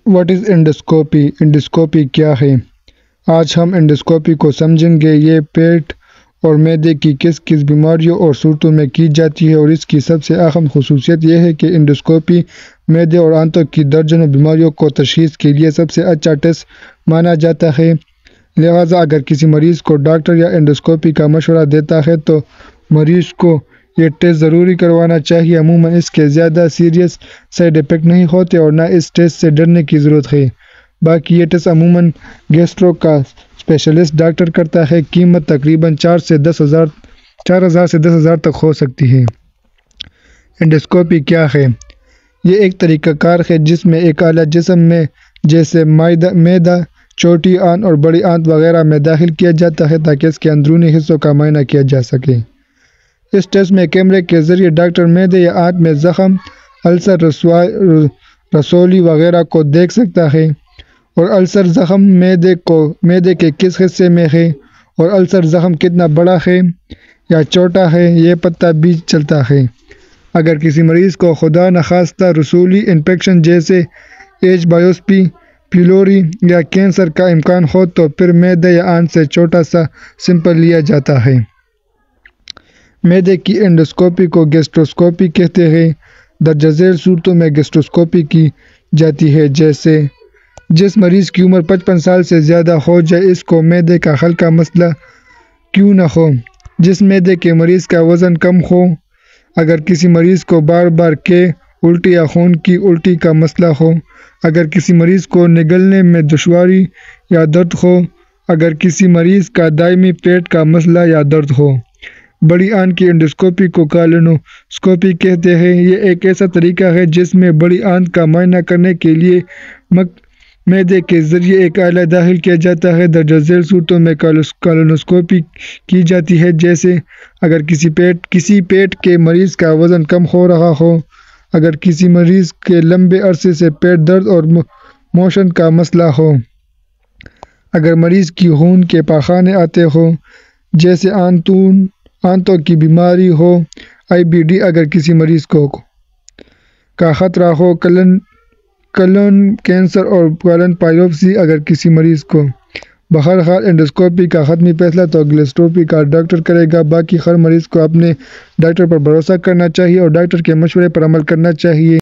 What is endoscopy? Endoscopy کیا ہے؟ آج ہم انڈوسکوپی کو سمجھیں گے۔ یہ پیٹ اور معدے کی کس کس بیماریوں اور صورتوں میں کی جاتی ہے، اور اس کی سب سے اہم خصوصیت یہ ہے کہ انڈوسکوپی معدے اور آنتوں کی درجنوں بیماریوں کو تشخیص کے لیے سب سے اچھا ٹیسٹ مانا جاتا ہے۔ لہٰذا اگر کسی مریض کو ڈاکٹر یا انڈوسکوپی کا مشورہ دیتا ہے تو مریض کو یہ ٹیسٹ ضروری کروانا چاہیے۔ عموماً اس کے زیادہ سیریس سائیڈ ایفیکٹ نہیں ہوتے اور نہ اس ٹیسٹ سے ڈرنے کی ضرورت ہے۔ باقی یہ ٹیسٹ عموماً گیسٹرو کا اسپیشلسٹ ڈاکٹر کرتا ہے۔ قیمت تقریباً 4,000 سے 10,000 تک ہو سکتی ہے۔ انڈوسکوپی کیا ہے؟ یہ ایک طریقہ کار ہے جس میں ایک آلہ جسم میں جیسے معدہ، چھوٹی آنت اور بڑی آنت وغیرہ میں داخل کیا جاتا ہے تاکہ اس کے اندرونی حصوں کا معائنہ کیا جا سکے۔ اس ٹیسٹ میں کیمرے کے ذریعے ڈاکٹر معدے یا آنت میں زخم، السر، رسولی وغیرہ کو دیکھ سکتا ہے، اور السر زخم معدے کے کس حصے میں ہے اور السر زخم کتنا بڑا ہے یا چھوٹا ہے یہ پتہ بھی چلتا ہے۔ اگر کسی مریض کو خدا نخواستہ رسولی انفیکشن جیسے ایچ بایوپسی، پیلوری یا کینسر کا امکان ہو تو پھر معدے یا آنت سے چھوٹا سا سیمپل لیا جاتا ہے۔ معدے کی انڈوسکوپی کو گیسٹروسکوپی کہتے ہیں۔ درجہ ذیل صورتوں میں گیسٹروسکوپی کی جاتی ہے، جیسے جس مریض کی عمر 55 سال سے زیادہ ہو جائے، اس کو معدے کا ہلکا مسئلہ کیوں نہ ہو، جس معدے کے مریض کا وزن کم ہو، اگر کسی مریض کو بار بار الٹی یا خون کی الٹی کا مسئلہ ہو، اگر کسی مریض کو نگلنے میں دشواری یا درد ہو، اگر کسی مریض کا دائمی پیٹ کا مسئلہ یا درد ہو۔ بڑی آنت کی انڈوسکوپی کو کولونوسکوپی کہتے ہیں۔ یہ ایک ایسا طریقہ ہے جس میں بڑی آنت کا معائنہ کرنے کے لیے معدے کے ذریعے ایک آلہ داخل کیا جاتا ہے۔ درجہ ذیل صورتوں میں کولونوسکوپی کی جاتی ہے، جیسے اگر کسی پیٹ کے مریض کا وزن کم ہو رہا ہو، اگر کسی مریض کے لمبے عرصے سے پیٹ درد اور موشن کا مسئلہ ہو، اگر مریض کی خون کے پاخانے آتے ہوں جیسے آنتوں کی بیماری ہو، آئی بی ڈی، اگر کسی مریض کا خطرہ ہو، کولون کینسر اور کولون بایوپسی، اگر کسی مریض کو۔ بہرحال انڈوسکوپی کا حتمی فیصلہ تو گیسٹروسکوپی کا ڈاکٹر کرے گا۔ باقی ہر مریض کو اپنے ڈاکٹر پر بھروسہ کرنا چاہیے اور ڈاکٹر کے مشورے پر عمل کرنا چاہیے۔